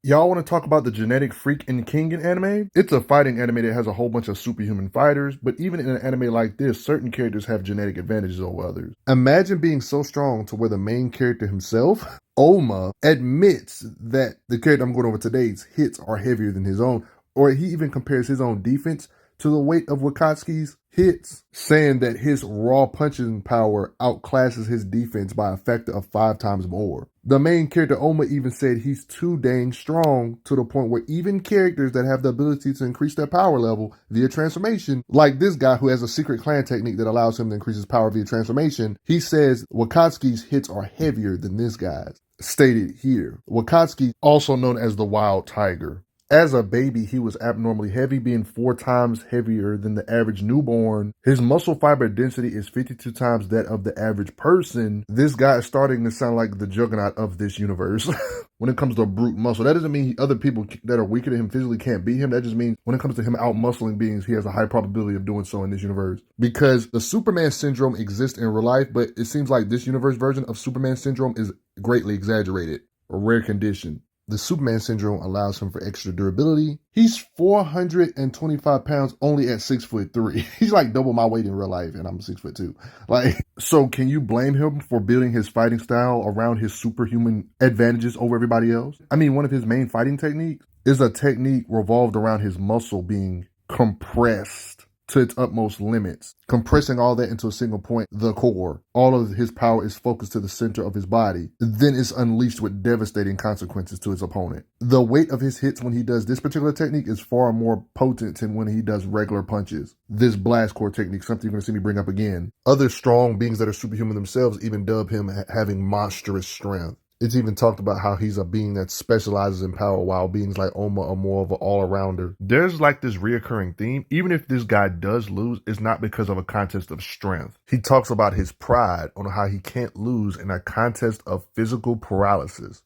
Y'all want to talk about the genetic freak in Kengan anime? It's a fighting anime that has a whole bunch of superhuman fighters, but even in an anime like this, certain characters have genetic advantages over others. Imagine being so strong to where the main character himself, Oma, admits that the character I'm going over today's hits are heavier than his own, or he even compares his own defense to the weight of Wakatsuki's hits, saying that his raw punching power outclasses his defense by a factor of 5 times more. The main character Oma even said he's too dang strong to the point where even characters that have the ability to increase their power level via transformation, like this guy who has a secret clan technique that allows him to increase his power via transformation, he says Wakatsuki's hits are heavier than this guy's. Stated here, Wakatsuki, also known as the Wild Tiger. As a baby, he was abnormally heavy, being 4 times heavier than the average newborn. His muscle fiber density is 52 times that of the average person. This guy is starting to sound like the juggernaut of this universe when it comes to brute muscle. That doesn't mean other people that are weaker than him physically can't beat him. That just means when it comes to him out-muscling beings, he has a high probability of doing so in this universe. Because the Superman syndrome exists in real life, but it seems like this universe version of Superman syndrome is greatly exaggerated, a rare condition. The Superman syndrome allows him for extra durability. He's 425 pounds only at 6'3". He's like double my weight in real life, and I'm 6'2". So can you blame him for building his fighting style around his superhuman advantages over everybody else? I mean, one of his main fighting techniques is a technique revolved around his muscle being compressed to its utmost limits, compressing all that into a single point, the core. All of his power is focused to the center of his body, then it's unleashed with devastating consequences to his opponent. The weight of his hits when he does this particular technique is far more potent than when he does regular punches. This blast core technique, something you're going to see me bring up again. Other strong beings that are superhuman themselves even dub him having monstrous strength. It's even talked about how he's a being that specializes in power, while beings like Oma are more of an all-arounder. There's like this reoccurring theme. Even if this guy does lose, it's not because of a contest of strength. He talks about his pride on how he can't lose in a contest of physical paralysis.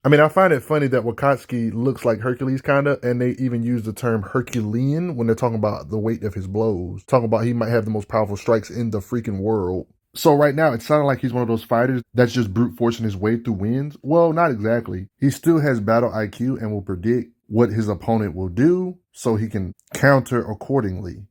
I mean, I find it funny that Wakatsuki looks like Hercules, kind of, and they even use the term Herculean when they're talking about the weight of his blows. Talking about he might have the most powerful strikes in the freaking world. So right now, it sounded like he's one of those fighters that's just brute forcing his way through wins. Well, not exactly. He still has battle IQ and will predict what his opponent will do so he can counter accordingly.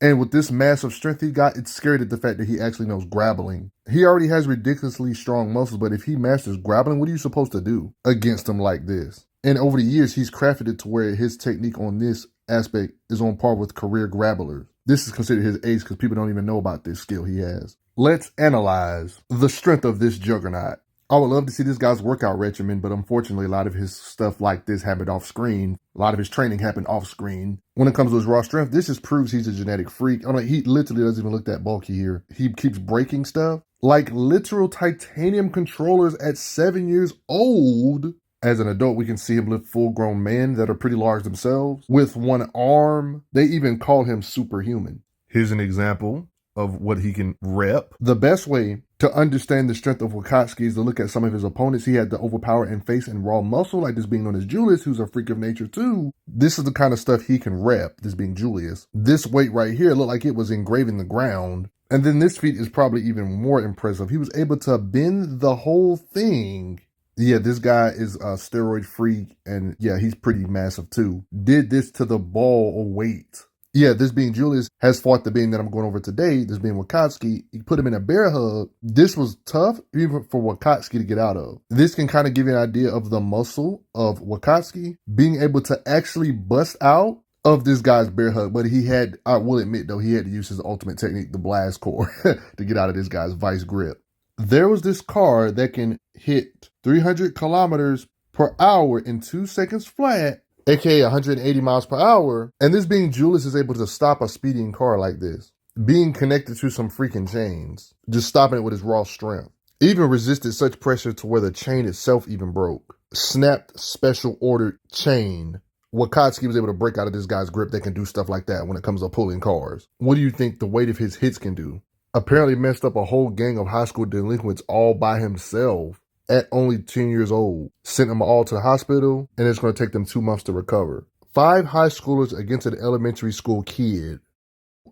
And with this massive strength he got, it's scary at the fact that he actually knows grappling. He already has ridiculously strong muscles, but if he masters grappling, what are you supposed to do against him like this? And over the years, he's crafted it to where his technique on this aspect is on par with career grapplers. This is considered his ace because people don't even know about this skill he has. Let's analyze the strength of this juggernaut. I would love to see this guy's workout regimen, but unfortunately, a lot of his stuff like this happened off screen. A lot of his training happened off screen. When it comes to his raw strength, this just proves he's a genetic freak. I mean, he literally doesn't even look that bulky here. He keeps breaking stuff like literal titanium controllers at 7 years old. As an adult, we can see him lift full-grown men that are pretty large themselves with one arm. They even call him superhuman. Here's an example of what he can rep. The best way to understand the strength of Wakatsuki is to look at some of his opponents. He had the overpower in face and raw muscle, like this being known as Julius, who's a freak of nature too. This is the kind of stuff he can rep, this being Julius. This weight right here looked like it was engraved in the ground. And then this feat is probably even more impressive. He was able to bend the whole thing. Yeah, this guy is a steroid freak, and yeah, he's pretty massive too. Did this to the ball of weight. Yeah, this being Julius has fought the being that I'm going over today, this being Wakatsuki. He put him in a bear hug. This was tough even for Wakatsuki to get out of. This can kind of give you an idea of the muscle of Wakatsuki being able to actually bust out of this guy's bear hug. But he had, I will admit though, he had to use his ultimate technique, the blast core, to get out of this guy's vice grip. There was this car that can hit 300 kilometers per hour in 2 seconds flat, aka 180 miles per hour, and this being Julius is able to stop a speeding car like this, being connected to some freaking chains, just stopping it with his raw strength. Even resisted such pressure to where the chain itself even broke. Snapped special ordered chain. Wakatsuki was able to break out of this guy's grip that can do stuff like that when it comes to pulling cars. What do you think the weight of his hits can do? Apparently messed up a whole gang of high school delinquents all by himself at only 10 years old. Sent them all to the hospital, and it's going to take them 2 months to recover. 5 high schoolers against an elementary school kid.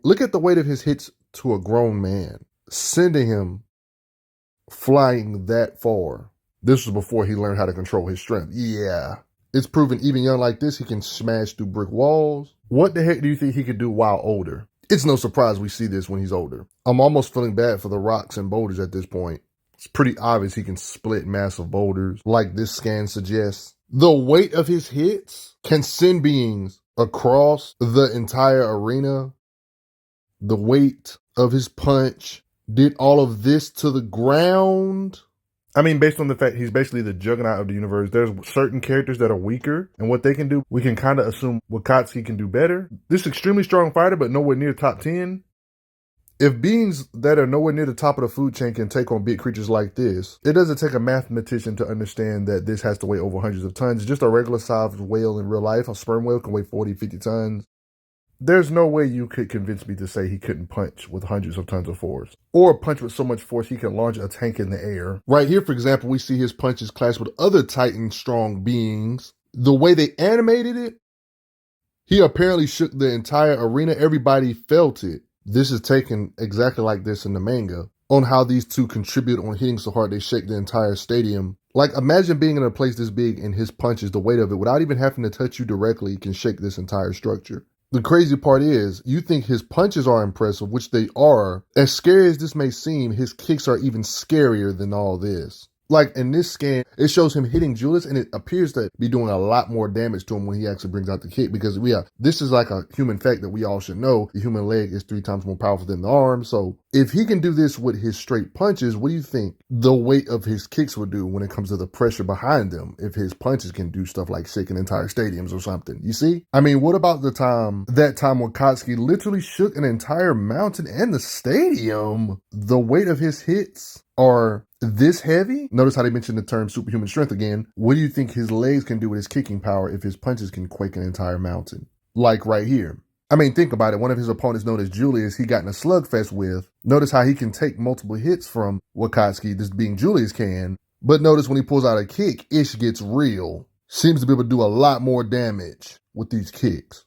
Look at the weight of his hits to a grown man, sending him flying that far. This was before he learned how to control his strength. Yeah. It's proven even young like this, he can smash through brick walls. What the heck do you think he could do while older? It's no surprise we see this when he's older. I'm almost feeling bad for the rocks and boulders at this point. It's pretty obvious he can split massive boulders, like this scan suggests. The weight of his hits can send beings across the entire arena. The weight of his punch did all of this to the ground. I mean, based on the fact he's basically the juggernaut of the universe, there's certain characters that are weaker, and what they can do, we can kind of assume Wakatsuki can do better. This extremely strong fighter, but nowhere near top 10. If beings that are nowhere near the top of the food chain can take on big creatures like this, it doesn't take a mathematician to understand that this has to weigh over hundreds of tons. Just a regular sized whale in real life, a sperm whale, can weigh 40, 50 tons. There's no way you could convince me to say he couldn't punch with hundreds of tons of force. Or punch with so much force he can launch a tank in the air. Right here, for example, we see his punches clash with other Titan strong beings. The way they animated it, he apparently shook the entire arena. Everybody felt it. This is taken exactly like this in the manga, on how these two contribute on hitting so hard they shake the entire stadium. Like, imagine being in a place this big and his punches, the weight of it, without even having to touch you directly, can shake this entire structure. The crazy part is, you think his punches are impressive, which they are. As scary as this may seem, his kicks are even scarier than all this. Like, in this scan, it shows him hitting Julius, and it appears to be doing a lot more damage to him when he actually brings out the kick, because this is like a human fact that we all should know. The human leg is 3 times more powerful than the arm, so if he can do this with his straight punches, what do you think the weight of his kicks would do when it comes to the pressure behind them, if his punches can do stuff like shaking entire stadiums or something? You see? I mean, what about that time Wakatsuki literally shook an entire mountain and the stadium? The weight of his hits are this heavy? Notice how they mentioned the term superhuman strength again. What do you think his legs can do with his kicking power if his punches can quake an entire mountain? Like right here. I mean, think about it. One of his opponents, known as Julius, he got in a slugfest with. Notice how he can take multiple hits from Wakatsuki, this being Julius can. But notice when he pulls out a kick, Ish gets real. Seems to be able to do a lot more damage with these kicks.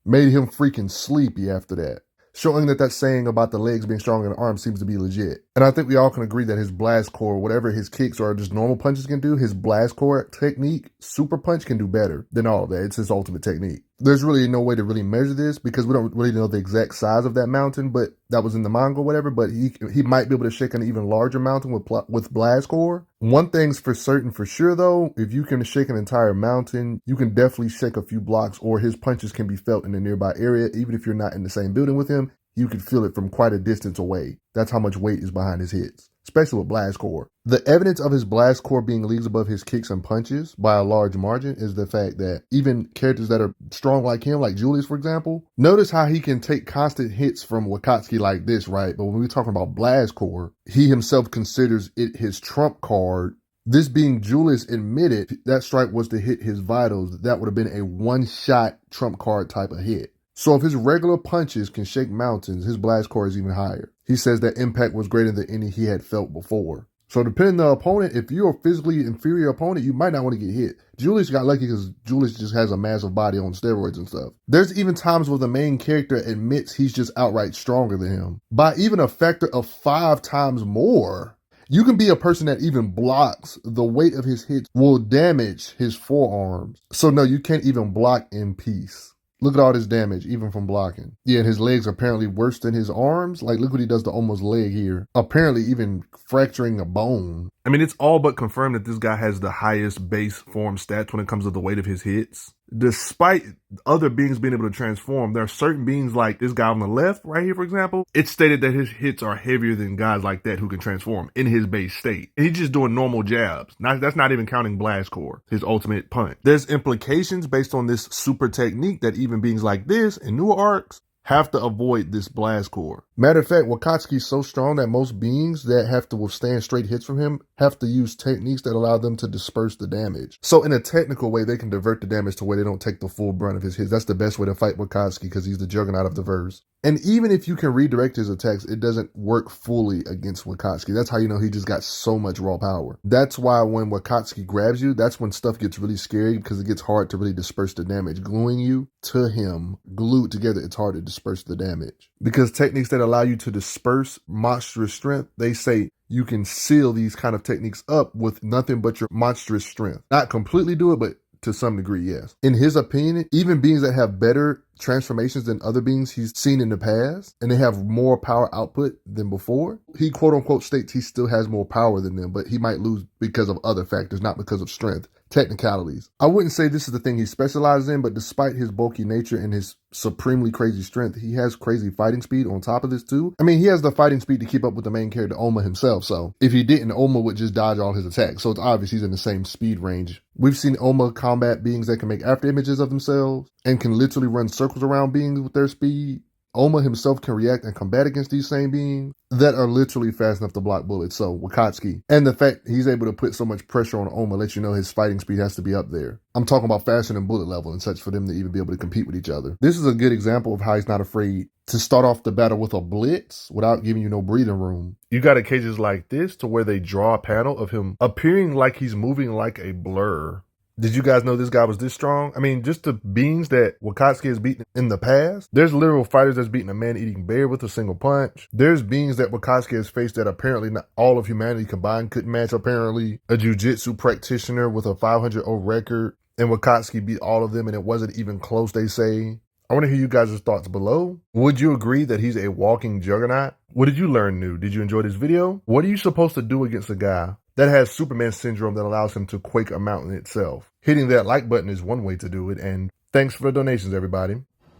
Made him freaking sleepy after that. Showing that saying about the legs being stronger than the arms seems to be legit. And I think we all can agree that his blast core, whatever his kicks or just normal punches can do, his blast core technique, super punch, can do better than all of that. It's his ultimate technique. There's really no way to really measure this because we don't really know the exact size of that mountain, but that was in the manga or whatever, but he might be able to shake an even larger mountain with blast core. One thing's for certain for sure though, if you can shake an entire mountain, you can definitely shake a few blocks, or his punches can be felt in the nearby area. Even if you're not in the same building with him, you can feel it from quite a distance away. That's how much weight is behind his hits, especially with blast core. The evidence of his blast core being leagues above his kicks and punches by a large margin is the fact that even characters that are strong like him, like Julius for example, notice how he can take constant hits from Wakatsuki like this, right? But when we're talking about blast core, he himself considers it his trump card. This being Julius admitted that strike was to hit his vitals. That would have been a one-shot trump card type of hit. So if his regular punches can shake mountains, his blast core is even higher. He says that impact was greater than any he had felt before. So depending on the opponent, if you're a physically inferior opponent, you might not want to get hit. Julius got lucky because Julius just has a massive body on steroids and stuff. There's even times where the main character admits he's just outright stronger than him, by even a factor of 5 times more. You can be a person that even blocks. The weight of his hits will damage his forearms. So no, you can't even block in peace. Look at all this damage, even from blocking. Yeah, and his legs are apparently worse than his arms. Like, look what he does to almost leg here. Apparently even fracturing a bone. I mean, it's all but confirmed that this guy has the highest base form stats when it comes to the weight of his hits. Despite other beings being able to transform, there are certain beings like this guy on the left, right here, for example. It's stated that his hits are heavier than guys like that who can transform in his base state. And he's just doing normal jabs. That's not even counting blast core, his ultimate punch. There's implications based on this super technique that even beings like this in newer arcs have to avoid this blast core. Matter of fact, Wakatsuki's so strong that most beings that have to withstand straight hits from him have to use techniques that allow them to disperse the damage. So in a technical way, they can divert the damage to where they don't take the full brunt of his hits. That's the best way to fight Wakatsuki because he's the juggernaut of the verse. And even if you can redirect his attacks, it doesn't work fully against Wakatsuki. That's how you know he just got so much raw power. That's why when Wakatsuki grabs you, that's when stuff gets really scary because it gets hard to really disperse the damage. Gluing you to him, glued together, it's hard to disperse the damage. Because techniques that allow you to disperse monstrous strength, they say you can seal these kind of techniques up with nothing but your monstrous strength. Not completely do it, but to some degree, yes. In his opinion, even beings that have better transformations than other beings he's seen in the past, and they have more power output than before, he quote unquote states he still has more power than them, but he might lose because of other factors, not because of strength. Technicalities. I wouldn't say this is the thing he specializes in, but despite his bulky nature and his supremely crazy strength, he has crazy fighting speed on top of this too. I mean, he has the fighting speed to keep up with the main character, Oma himself, so if he didn't, Oma would just dodge all his attacks, so it's obvious he's in the same speed range. We've seen Oma combat beings that can make after images of themselves and can literally run circles around beings with their speed. Oma himself can react and combat against these same beings that are literally fast enough to block bullets. So Wakatsuki. And the fact he's able to put so much pressure on Oma lets you know his fighting speed has to be up there. I'm talking about faster than bullet level and such for them to even be able to compete with each other. This is a good example of how he's not afraid to start off the battle with a blitz without giving you no breathing room. You got occasions like this to where they draw a panel of him appearing like he's moving like a blur. Did you guys know this guy was this strong? I mean, just the beings that Wakatsuki has beaten in the past. There's literal fighters that's beaten a man-eating bear with a single punch. There's beings that Wakatsuki has faced that apparently not all of humanity combined couldn't match, apparently. A jiu-jitsu practitioner with a 500-0 record, and Wakatsuki beat all of them, and it wasn't even close, they say. I want to hear you guys' thoughts below. Would you agree that he's a walking juggernaut? What did you learn new? Did you enjoy this video? What are you supposed to do against a guy that has Superman syndrome that allows him to quake a mountain itself? Hitting that like button is one way to do it, and thanks for the donations, everybody.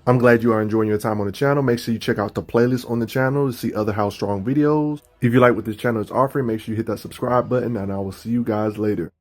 I'm glad you are enjoying your time on the channel. Make sure you check out the playlist on the channel to see other How Strong videos. If you like what this channel is offering, make sure you hit that subscribe button, and I will see you guys later.